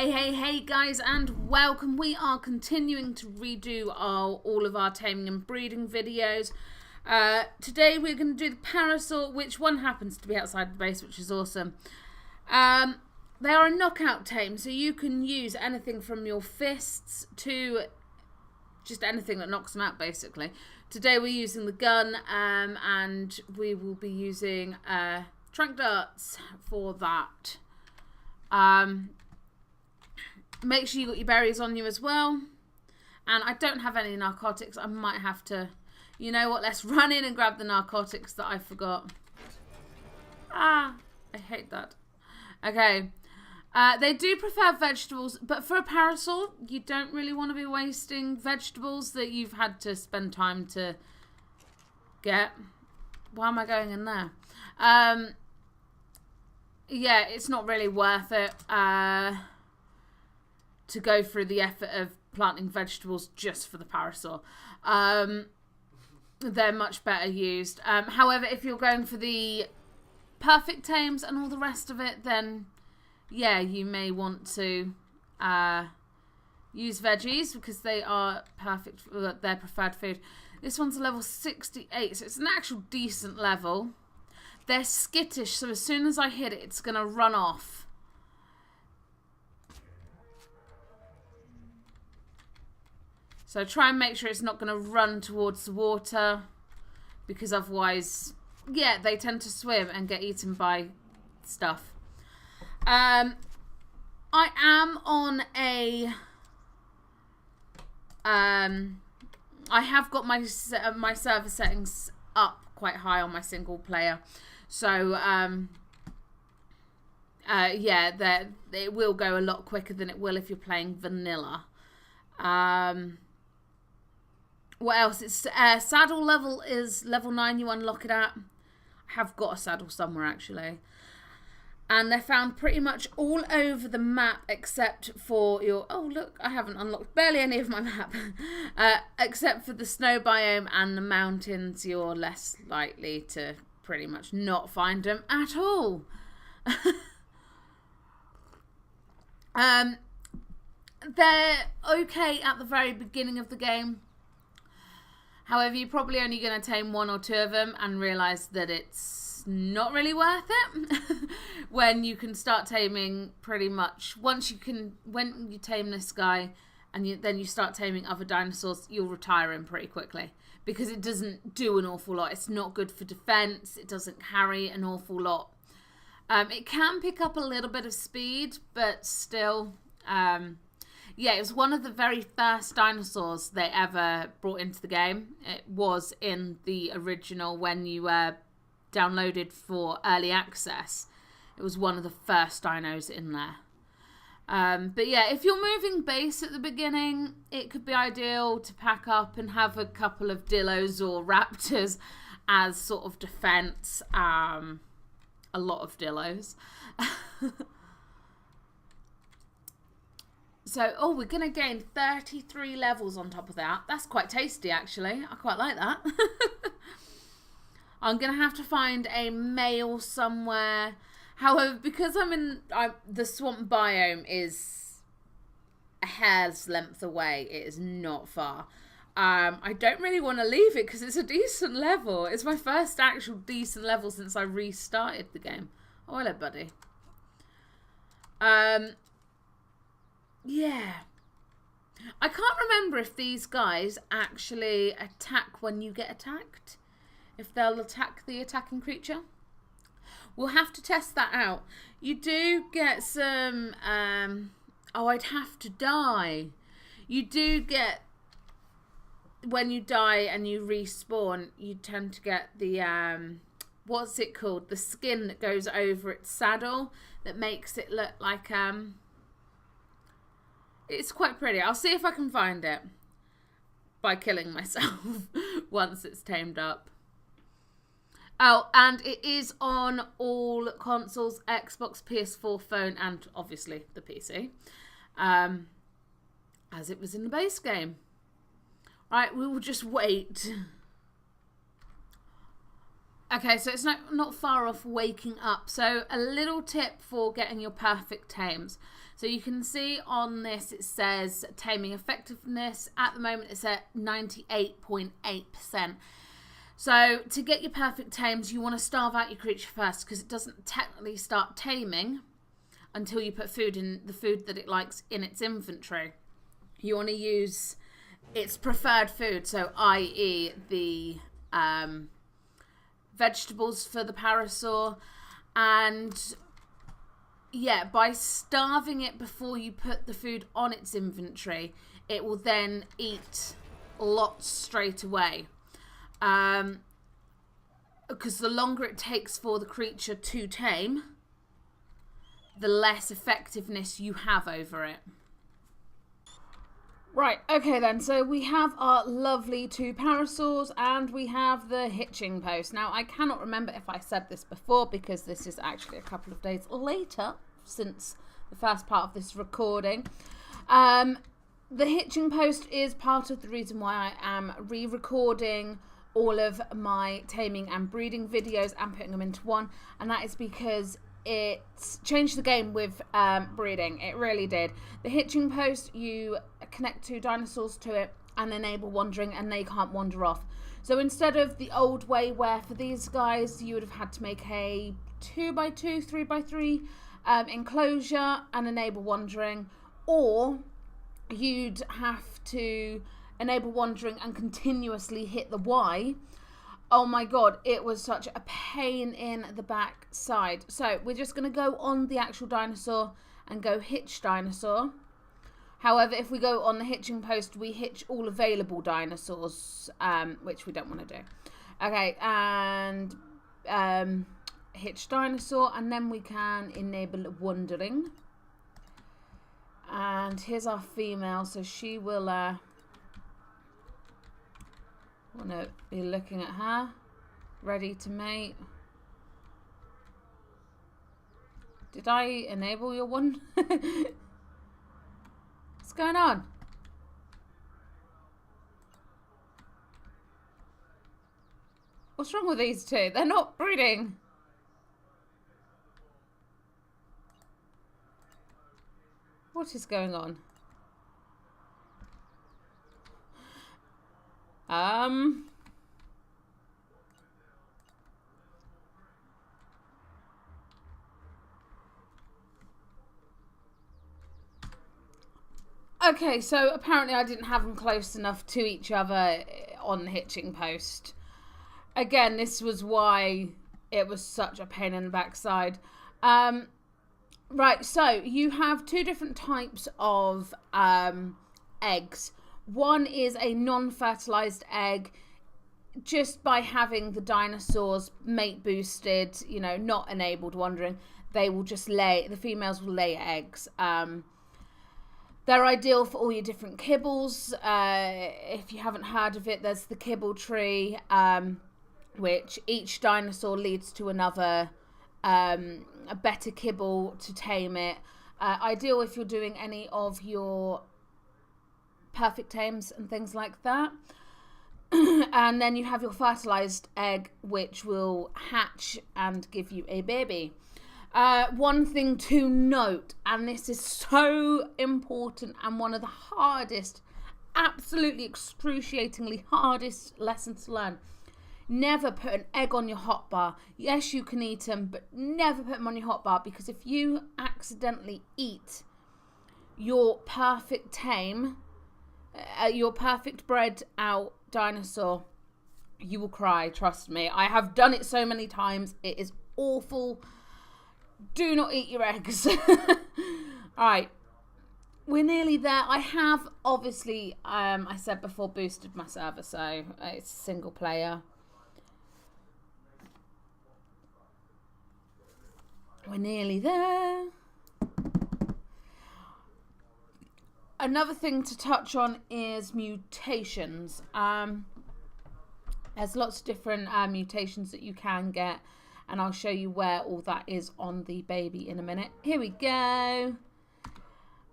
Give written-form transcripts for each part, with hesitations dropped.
Hey guys, and welcome. We are continuing to redo all of our taming and breeding videos. Today we're going to do the Parasaur, which one happens to be outside the base, which is awesome. They are a knockout tame, so you can use anything from your fists to just anything that knocks them out, basically. Today we're using the gun, and we will be using trank darts for that. Make sure you got your berries on you as well. And I don't have any narcotics. I might have to, you know what, let's run in and grab the narcotics that I forgot. I hate that. Okay. They do prefer vegetables, but for a Parasaur, you don't really want to be wasting vegetables that you've had to spend time to get. Why am I going in there? Yeah, it's not really worth it to go through the effort of planting vegetables just for the Parasaur. They're much better used. However, if you're going for the perfect tames and all the rest of it, then yeah, you may want to use veggies because they are perfect, their preferred food. This one's a level 68, so it's an actual decent level. They're skittish, so as soon as I hit it, it's going to run off. So try and make sure it's not going to run towards the water, because otherwise, yeah, they tend to swim and get eaten by stuff. I am on a... I have got my server settings up quite high on my single player. So, yeah, it will go a lot quicker than it will if you're playing vanilla. What else? It's saddle level is level 9. You unlock it at. I have got a saddle somewhere, actually. And they're found pretty much all over the map except for your... Oh, look, I haven't unlocked barely any of my map. Except for the snow biome and the mountains, you're less likely to pretty much not find them at all. They're okay at the very beginning of the game. However, you're probably only going to tame one or two of them and realise that it's not really worth it. When you can start taming pretty much, when you tame this guy and then you start taming other dinosaurs, you'll retire him pretty quickly. Because it doesn't do an awful lot. It's not good for defense. It doesn't carry an awful lot. It can pick up a little bit of speed, but still... yeah, it was one of the very first dinosaurs they ever brought into the game. It was in the original when you downloaded for early access. It was one of the first dinos in there. But yeah, if you're moving base at the beginning, it could be ideal to pack up and have a couple of dillos or raptors as sort of defense. A lot of dillos. So, oh, we're going to gain 33 levels on top of that. That's quite tasty, actually. I quite like that. I'm going to have to find a male somewhere. However, because the swamp biome is a hair's length away. It is not far. I don't really want to leave it because it's a decent level. It's my first actual decent level since I restarted the game. Oh, hello, buddy. Yeah. I can't remember if these guys actually attack when you get attacked. If they'll attack the attacking creature. We'll have to test that out. You do get some... oh, I'd have to die. You do get... When you die and you respawn, you tend to get the... what's it called? The skin that goes over its saddle that makes it look like... It's quite pretty. I'll see if I can find it by killing myself once it's tamed up. Oh, and it is on all consoles, Xbox, PS4, phone, and obviously the PC. As it was in the base game. Right, we will just wait. Okay, so it's not far off waking up. So a little tip for getting your perfect tames. So you can see on this it says taming effectiveness. At the moment it's at 98.8%. So to get your perfect tames, you want to starve out your creature first, because it doesn't technically start taming until you put food in, the food that it likes, in its inventory. You want to use its preferred food, so i.e. the vegetables for the Parasaur, and yeah, by starving it before you put the food on its inventory, it will then eat lots straight away. Because the longer it takes for the creature to tame, the less effectiveness you have over it. Right, okay then, so we have our lovely 2 Parasaurs and we have the Hitching Post. Now, I cannot remember if I said this before, because this is actually a couple of days later since the first part of this recording. The Hitching Post is part of the reason why I am re-recording all of my taming and breeding videos and putting them into one, and that is because it's changed the game with breeding. It really did. The Hitching Post, you connect 2 dinosaurs to it and enable wandering, and they can't wander off. So instead of the old way where for these guys you would have had to make a 2x2, 3x3 enclosure and enable wandering, or you'd have to enable wandering and continuously hit the Y. Oh my god, it was such a pain in the backside. So we're just going to go on the actual dinosaur and go hitch dinosaur. However, if we go on the Hitching Post, we hitch all available dinosaurs, which we don't want to do. Okay, and hitch dinosaur, and then we can enable wandering. And here's our female, so she will want to be looking at her, ready to mate. Did I enable your one? What's going on? What's wrong with these 2? They're not breeding. What is going on? Okay, so apparently I didn't have them close enough to each other on the Hitching Post. Again, this was why it was such a pain in the backside. Right, so you have 2 different types of eggs. One is a non-fertilized egg. Just by having the dinosaurs mate boosted, you know, not enabled wandering, they will just lay, the females will lay eggs. They're ideal for all your different kibbles. If you haven't heard of it, there's the kibble tree, which each dinosaur leads to another, a better kibble to tame it. Ideal if you're doing any of your perfect tames and things like that. And then you have your fertilized egg, which will hatch and give you a baby. One thing to note, and this is so important and one of the hardest, absolutely excruciatingly hardest lessons to learn. Never put an egg on your hotbar. Yes, you can eat them, but never put them on your hotbar, because if you accidentally eat your perfect tame, your perfect bred out dinosaur, you will cry, trust me. I have done it so many times. It is awful. Do not eat your eggs. Alright, we're nearly there. I have obviously, I said before, boosted my server, so it's single player. We're nearly there. Another thing to touch on is mutations. There's lots of different mutations that you can get, and I'll show you where all that is on the baby in a minute. Here we go.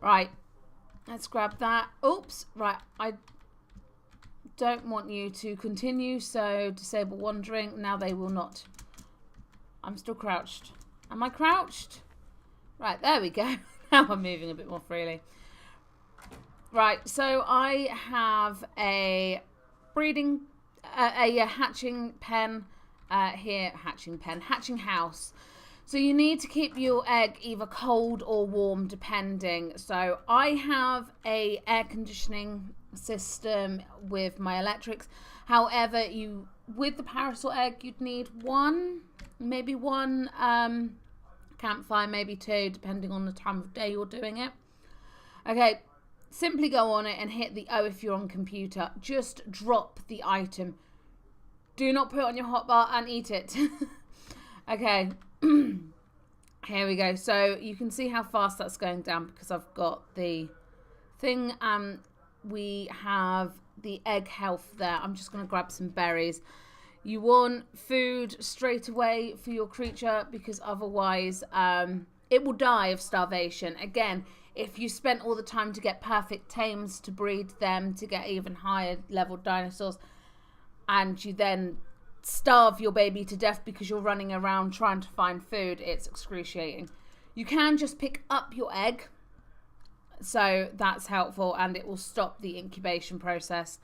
Right, let's grab that. Oops, right, I don't want you to continue, so disable wandering. Now they will not. I'm still crouched. Am I crouched? Right, there we go. Now I'm moving a bit more freely. Right, so I have a breeding, a hatching pen here. Hatching house. So you need to keep your egg either cold or warm, depending. So I have a air conditioning system with my electrics. However, with the Parasaur egg, you'd need maybe one campfire, maybe two, depending on the time of day you're doing it. Okay, simply go on it and hit the O if you're on computer. Just drop the item. Do not put it on your hotbar and eat it. Okay. Here we go. So you can see how fast that's going down because I've got the thing. We have the egg health there. I'm just going to grab some berries. You want food straight away for your creature because otherwise it will die of starvation. Again, if you spent all the time to get perfect tames to breed them to get even higher level dinosaurs, and you then starve your baby to death because you're running around trying to find food, it's excruciating. You can just pick up your egg, so that's helpful, and it will stop the incubation process.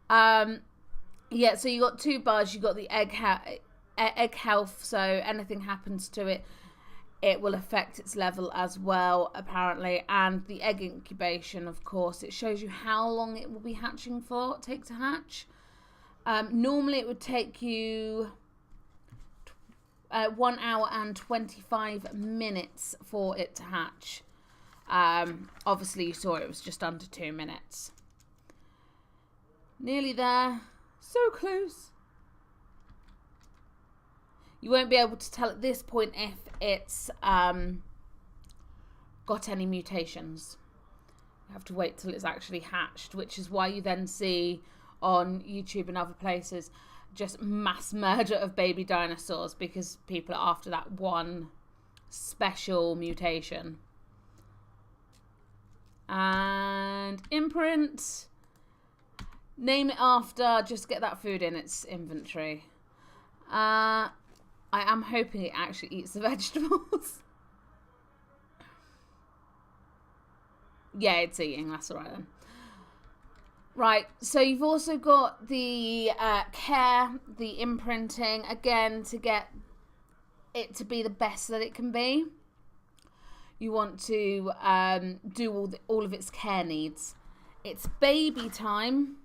Yeah, so you got two bars. You got the egg health, so anything happens to it, it will affect its level as well, apparently. And the egg incubation, of course, it shows you how long it will be hatching for, take to hatch. Normally it would take you 1 hour and 25 minutes for it to hatch. Obviously you saw it was just under 2 minutes. Nearly there. So close. You won't be able to tell at this point if it's got any mutations. You have to wait till it's actually hatched, which is why you then see on YouTube and other places just mass murder of baby dinosaurs, because people are after that one special mutation. And imprint, name it after, just get that food in its inventory. I am hoping it actually eats the vegetables. Yeah, it's eating, that's all right then. Right, so you've also got the care, the imprinting, again, to get it to be the best that it can be. You want to do all of its care needs. It's baby time.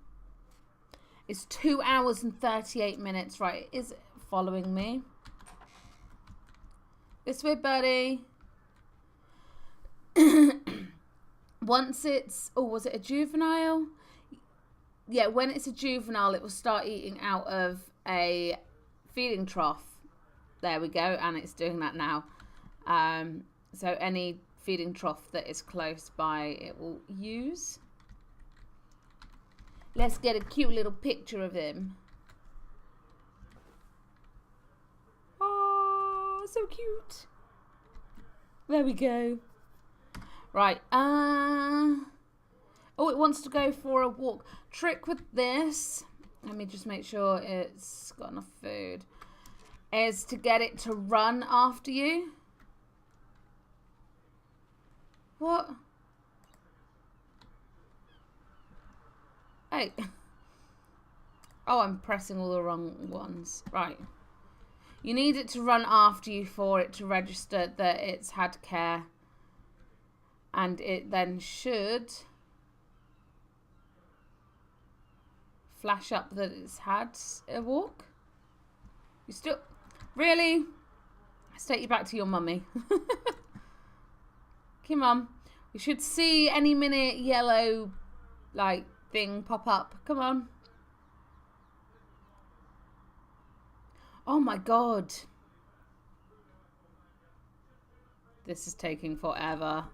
It's 2 hours and 38 minutes. Right, is it following me? This way, buddy. Once it's, oh, was it a juvenile? Yeah, when it's a juvenile, it will start eating out of a feeding trough. There we go, and it's doing that now. So any feeding trough that is close by, it will use. Let's get a cute little picture of him. Oh, so cute. There we go. Right. Oh, it wants to go for a walk. Trick with this, let me just make sure it's got enough food, is to get it to run after you. What? Hey. Oh, I'm pressing all the wrong ones. Right. You need it to run after you for it to register that it's had care. And it then should flash up that it's had a walk. You still... Really? Let's take you back to your mummy. Come on. We should see any minute yellow, like, thing pop up. Come on. Oh my god. This is taking forever.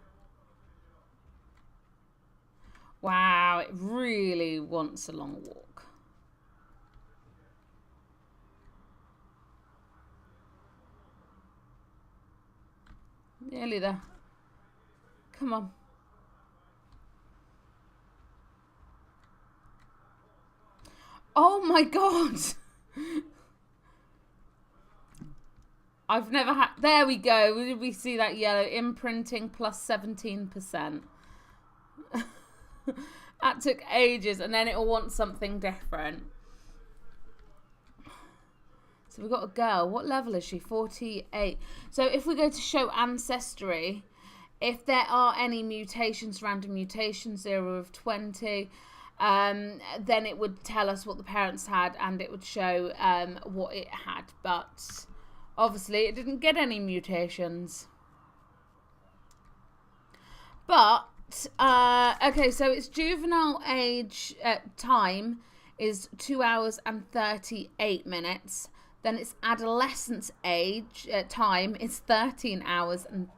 Wow, it really wants a long walk. Nearly there. Come on. Oh my god. I've never had... There we go. Did we see that yellow? Imprinting plus 17%. That took ages, and then it'll want something different. So we've got a girl. What level is she? 48. So if we go to show ancestry, if there are any mutations, random mutations, 0 of 20, then it would tell us what the parents had, and it would show what it had. But obviously it didn't get any mutations. But okay, so its juvenile age time is 2 hours and 38 minutes. Then its adolescence age time is 13 hours and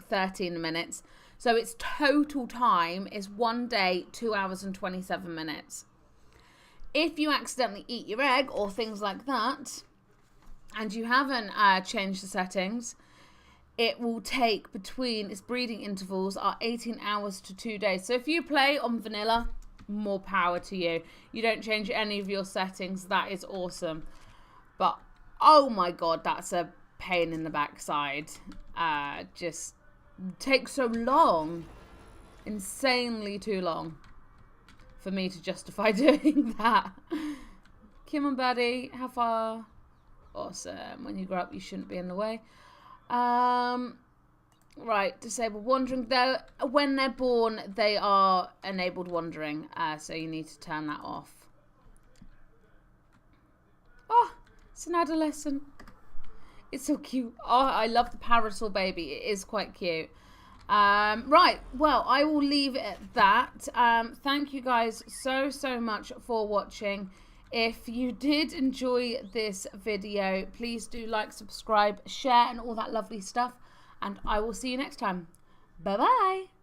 13 minutes. So its total time is 1 day, 2 hours and 27 minutes. If you accidentally eat your egg or things like that, and you haven't changed the settings, it will take between, its breeding intervals are 18 hours to 2 days. So if you play on vanilla, more power to you. You don't change any of your settings. That is awesome. But, oh my god, that's a pain in the backside. Just takes so long. Insanely too long for me to justify doing that. Come on, buddy. How far? Awesome. When you grow up, you shouldn't be in the way. Right, disabled wandering. When they're born, they are enabled wandering. So you need to turn that off. Oh, it's an adolescent. It's so cute. Oh, I love the Parasaur baby. It is quite cute. Right, well, I will leave it at that. Thank you guys so much for watching. If you did enjoy this video, please do like, subscribe, share, and all that lovely stuff. And I will see you next time. Bye-bye.